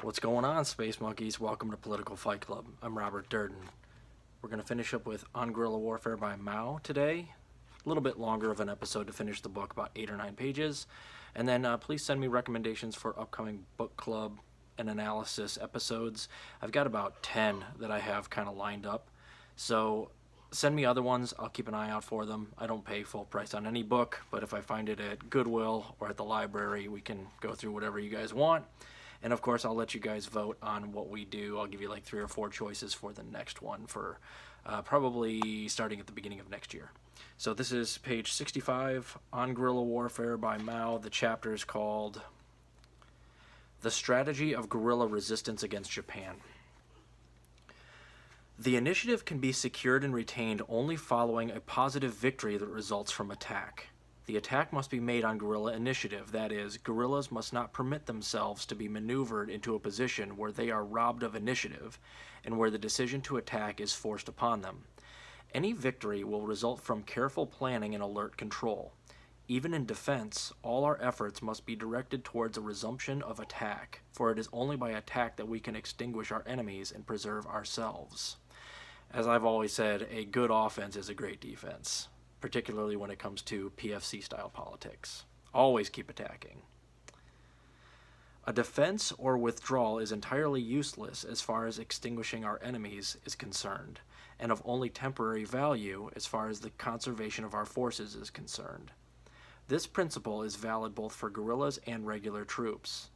What's going on, Space Monkeys? Welcome to Political Fight Club. I'm Robert Durden. We're going to finish up with On Guerrilla Warfare by Mao today. A little bit longer of an episode to finish the book, about 8 or 9 pages. And then please send me recommendations for upcoming book club and analysis episodes. I've got about 10 that I have kind of lined up. So send me other ones. I'll keep an eye out for them. I don't pay full price on any book, but if I find it at Goodwill or at the library, we can go through whatever you guys want. And of course, I'll let you guys vote on what we do. I'll give you like 3 or 4 choices for the next one for probably starting at the beginning of next year. So this is page 65, On Guerrilla Warfare by Mao. The chapter is called The Strategy of Guerrilla Resistance Against Japan. The initiative can be secured and retained only following a positive victory that results from attack. The attack must be made on guerrilla initiative, that is, guerrillas must not permit themselves to be maneuvered into a position where they are robbed of initiative and where the decision to attack is forced upon them. Any victory will result from careful planning and alert control. Even in defense, all our efforts must be directed towards a resumption of attack, for it is only by attack that we can extinguish our enemies and preserve ourselves. As I've always said, a good offense is a great defense, particularly when it comes to PFC-style politics. Always keep attacking. A defense or withdrawal is entirely useless as far as extinguishing our enemies is concerned, and of only temporary value as far as the conservation of our forces is concerned. This principle is valid both for guerrillas and regular troops.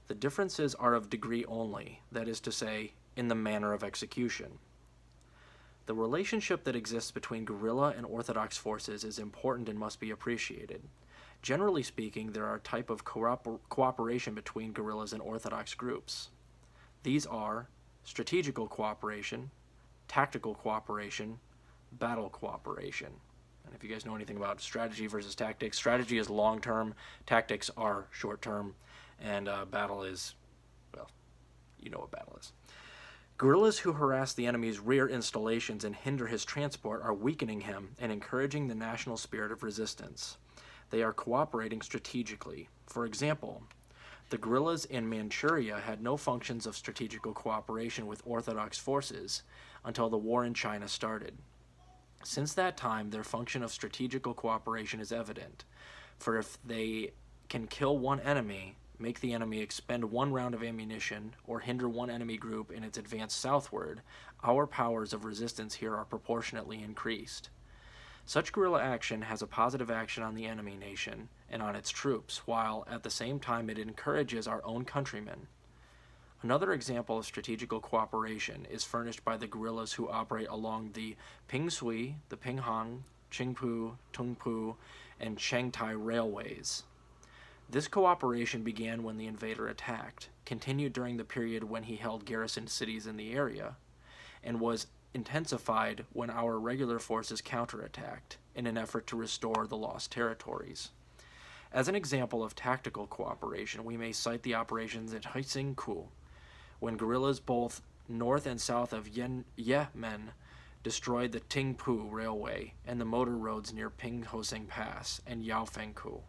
The differences are of degree only, that is to say, in the manner of execution. The relationship that exists between guerrilla and orthodox forces is important and must be appreciated. Generally speaking, there are a type of cooperation between guerrillas and orthodox groups. These are strategical cooperation, tactical cooperation, battle cooperation. And if you guys know anything about strategy versus tactics, strategy is long-term, tactics are short-term, and battle is, well, you know what battle is. Guerrillas who harass the enemy's rear installations and hinder his transport are weakening him and encouraging the national spirit of resistance. They are cooperating strategically. For example, the guerrillas in Manchuria had no functions of strategical cooperation with orthodox forces until the war in China started. Since that time, their function of strategical cooperation is evident, for if they can kill one enemy, make the enemy expend 1 round of ammunition, or hinder one enemy group in its advance southward, our powers of resistance here are proportionately increased. Such guerrilla action has a positive action on the enemy nation and on its troops, while at the same time it encourages our own countrymen. Another example of strategical cooperation is furnished by the guerrillas who operate along the Pingsui, the Pinghang, Qingpu, Tungpu, and Changtai railways. This cooperation began when the invader attacked, continued during the period when he held garrisoned cities in the area, and was intensified when our regular forces counterattacked in an effort to restore the lost territories. As an example of tactical cooperation, we may cite the operations at Haisingku, when guerrillas both north and south of Yemen destroyed the Tingpu Railway and the motor roads near Pinghosing Pass and Yaofengku.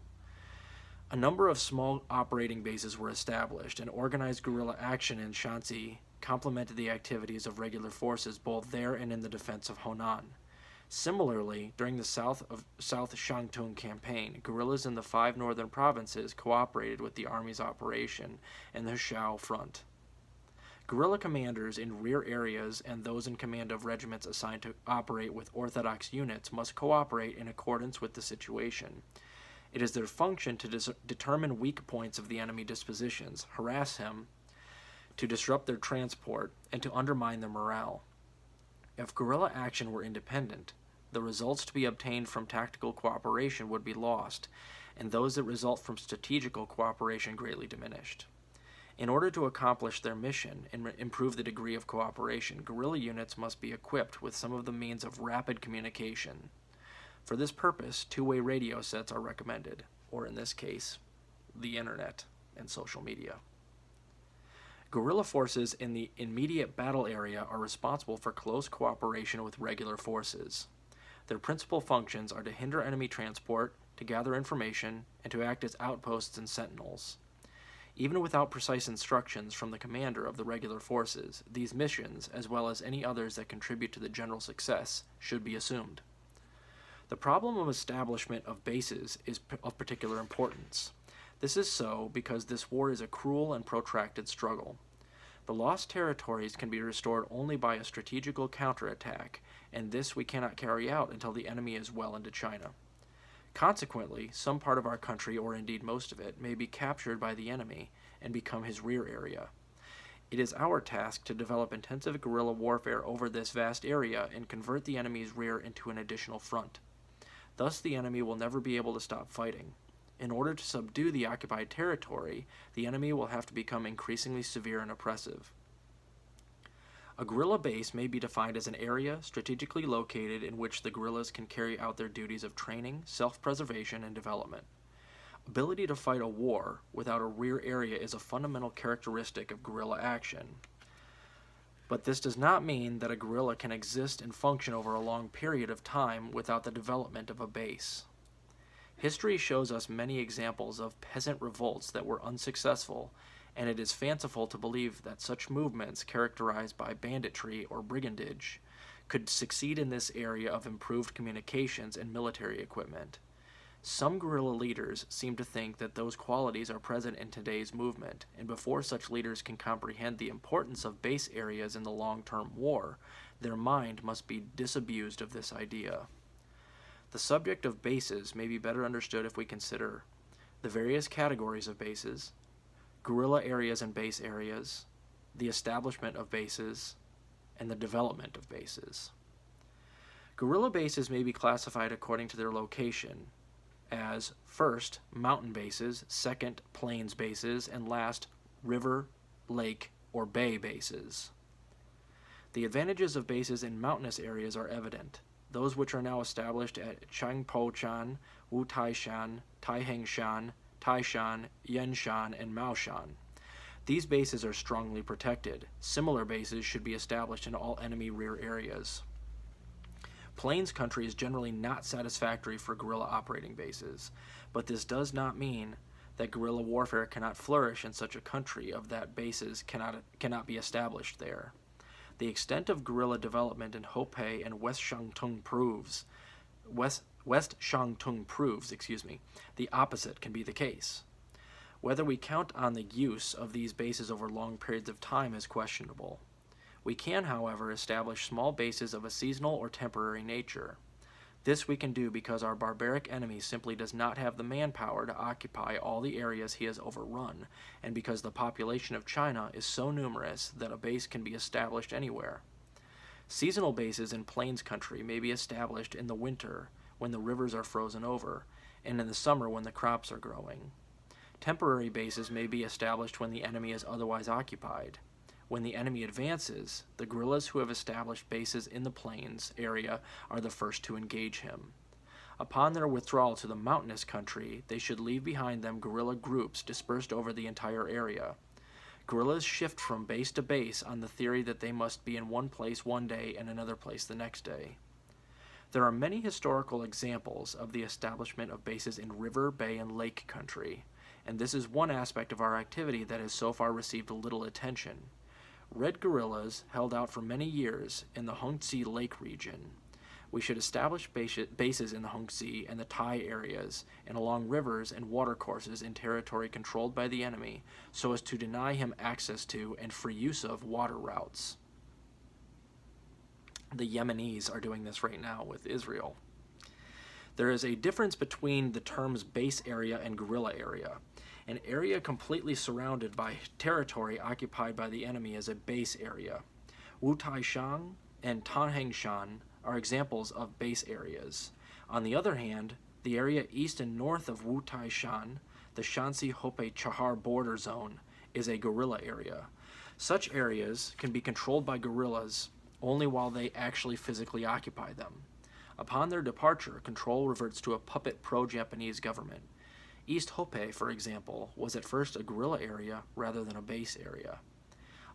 A number of small operating bases were established, and organized guerrilla action in Shanxi complemented the activities of regular forces both there and in the defense of Honan. Similarly, during the South Shantung campaign, guerrillas in the 5 northern provinces cooperated with the army's operation in the Hsiao front. Guerrilla commanders in rear areas and those in command of regiments assigned to operate with orthodox units must cooperate in accordance with the situation. It is their function to determine weak points of the enemy dispositions, harass him, to disrupt their transport, and to undermine their morale. If guerrilla action were independent, the results to be obtained from tactical cooperation would be lost, and those that result from strategical cooperation greatly diminished. In order to accomplish their mission and improve the degree of cooperation, guerrilla units must be equipped with some of the means of rapid communication. For this purpose, 2-way radio sets are recommended, or in this case, the internet and social media. Guerrilla forces in the immediate battle area are responsible for close cooperation with regular forces. Their principal functions are to hinder enemy transport, to gather information, and to act as outposts and sentinels. Even without precise instructions from the commander of the regular forces, these missions, as well as any others that contribute to the general success, should be assumed. The problem of establishment of bases is of particular importance. This is so because this war is a cruel and protracted struggle. The lost territories can be restored only by a strategical counterattack, and this we cannot carry out until the enemy is well into China. Consequently, some part of our country, or indeed most of it, may be captured by the enemy and become his rear area. It is our task to develop intensive guerrilla warfare over this vast area and convert the enemy's rear into an additional front. Thus, the enemy will never be able to stop fighting. In order to subdue the occupied territory, the enemy will have to become increasingly severe and oppressive. A guerrilla base may be defined as an area strategically located in which the guerrillas can carry out their duties of training, self-preservation, and development. Ability to fight a war without a rear area is a fundamental characteristic of guerrilla action. But this does not mean that a guerrilla can exist and function over a long period of time without the development of a base. History shows us many examples of peasant revolts that were unsuccessful, and it is fanciful to believe that such movements characterized by banditry or brigandage could succeed in this area of improved communications and military equipment. Some guerrilla leaders seem to think that those qualities are present in today's movement, and before such leaders can comprehend the importance of base areas in the long-term war, their mind must be disabused of this idea. The subject of bases may be better understood if we consider the various categories of bases, guerrilla areas and base areas, the establishment of bases, and the development of bases. Guerrilla bases may be classified according to their location as first, mountain bases, second, plains bases, and last, river, lake, or bay bases. The advantages of bases in mountainous areas are evident. Those which are now established at Changpo-chan, Wu-tai-shan, Tai-heng-shan, Taishan, Yenshan, and Maoshan. These bases are strongly protected. Similar bases should be established in all enemy rear areas. Plains country is generally not satisfactory for guerrilla operating bases, but this does not mean that guerrilla warfare cannot flourish in such a country of that bases cannot be established there. The extent of guerrilla development in Hopei and West Shantung proves the opposite can be the case. Whether we count on the use of these bases over long periods of time is questionable. We can, however, establish small bases of a seasonal or temporary nature. This we can do because our barbaric enemy simply does not have the manpower to occupy all the areas he has overrun, and because the population of China is so numerous that a base can be established anywhere. Seasonal bases in plains country may be established in the winter when the rivers are frozen over, and in the summer when the crops are growing. Temporary bases may be established when the enemy is otherwise occupied. When the enemy advances, the guerrillas who have established bases in the plains area are the first to engage him. Upon their withdrawal to the mountainous country, they should leave behind them guerrilla groups dispersed over the entire area. Guerrillas shift from base to base on the theory that they must be in one place one day and another place the next day. There are many historical examples of the establishment of bases in river, bay, and lake country, and this is one aspect of our activity that has so far received little attention. Red guerrillas held out for many years in the Hongzi Lake region. We should establish bases in the Hongzi and the Tai areas and along rivers and watercourses in territory controlled by the enemy so as to deny him access to and free use of water routes. The Yemenis are doing this right now with Israel. There is a difference between the terms base area and guerrilla area. An area completely surrounded by territory occupied by the enemy is a base area. Wu-tai-shan and Tanhengshan are examples of base areas. On the other hand, the area east and north of Wu-tai-shan, the Shanxi-Hopei-Chahar border zone, is a guerrilla area. Such areas can be controlled by guerrillas only while they actually physically occupy them. Upon their departure, control reverts to a puppet pro-Japanese government. East Hopei, for example, was at first a guerrilla area rather than a base area.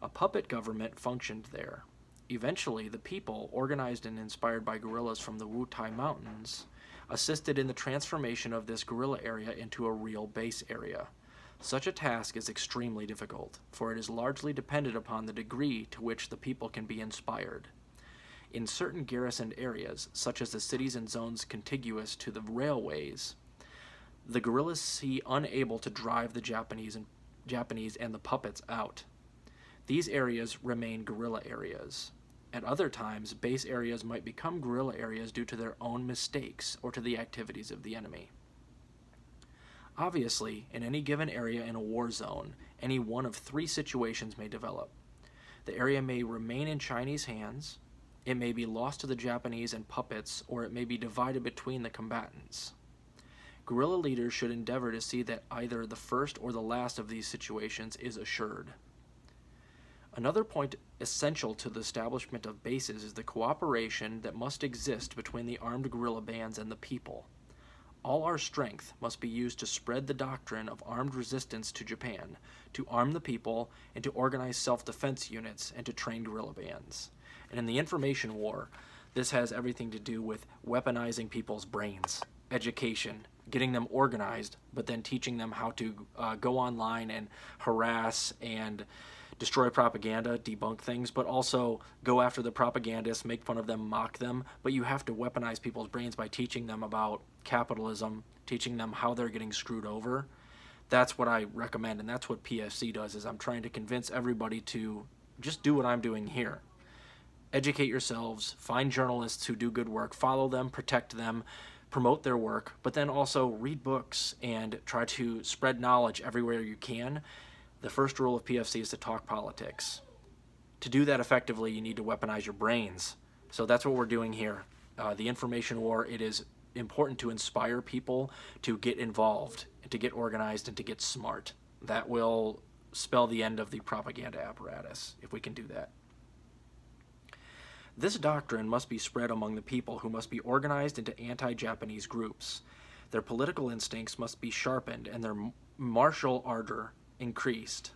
A puppet government functioned there. Eventually, the people, organized and inspired by guerrillas from the Wu-tai Mountains, assisted in the transformation of this guerrilla area into a real base area. Such a task is extremely difficult, for it is largely dependent upon the degree to which the people can be inspired. In certain garrisoned areas, such as the cities and zones contiguous to the railways, the guerrillas see unable to drive the Japanese and the puppets out. These areas remain guerrilla areas. At other times, base areas might become guerrilla areas due to their own mistakes or to the activities of the enemy. Obviously, in any given area in a war zone, any one of three situations may develop. The area may remain in Chinese hands, it may be lost to the Japanese and puppets, or it may be divided between the combatants. Guerrilla leaders should endeavor to see that either the first or the last of these situations is assured. Another point essential to the establishment of bases is the cooperation that must exist between the armed guerrilla bands and the people. All our strength must be used to spread the doctrine of armed resistance to Japan, to arm the people, and to organize self-defense units, and to train guerrilla bands. And in the information war, this has everything to do with weaponizing people's brains, education, getting them organized, but then teaching them how to go online and harass and destroy propaganda, debunk things, but also go after the propagandists, make fun of them, mock them. But you have to weaponize people's brains by teaching them about capitalism, teaching them how they're getting screwed over. That's what I recommend, and that's what PFC does, is I'm trying to convince everybody to just do what I'm doing here. Educate yourselves, find journalists who do good work, follow them, protect them, promote their work, but then also read books and try to spread knowledge everywhere you can. The first rule of PFC is to talk politics. To do that effectively, you need to weaponize your brains. So that's what we're doing here. The information war, it is important to inspire people to get involved, and to get organized, and to get smart. That will spell the end of the propaganda apparatus, if we can do that. This doctrine must be spread among the people, who must be organized into anti-Japanese groups. Their political instincts must be sharpened, and their martial ardor increased.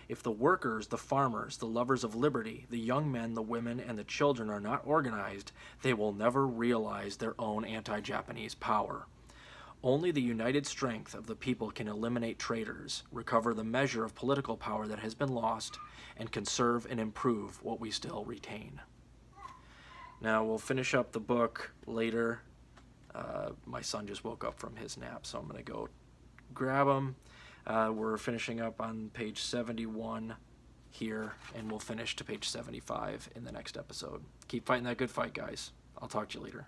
If the workers, the farmers, the lovers of liberty, the young men, the women, and the children are not organized, they will never realize their own anti-Japanese power. Only the united strength of the people can eliminate traitors, recover the measure of political power that has been lost, and conserve and improve what we still retain. Now, we'll finish up the book later. My son just woke up from his nap, so I'm going to go grab him. We're finishing up on page 71 here, and we'll finish to page 75 in the next episode. Keep fighting that good fight, guys. I'll talk to you later.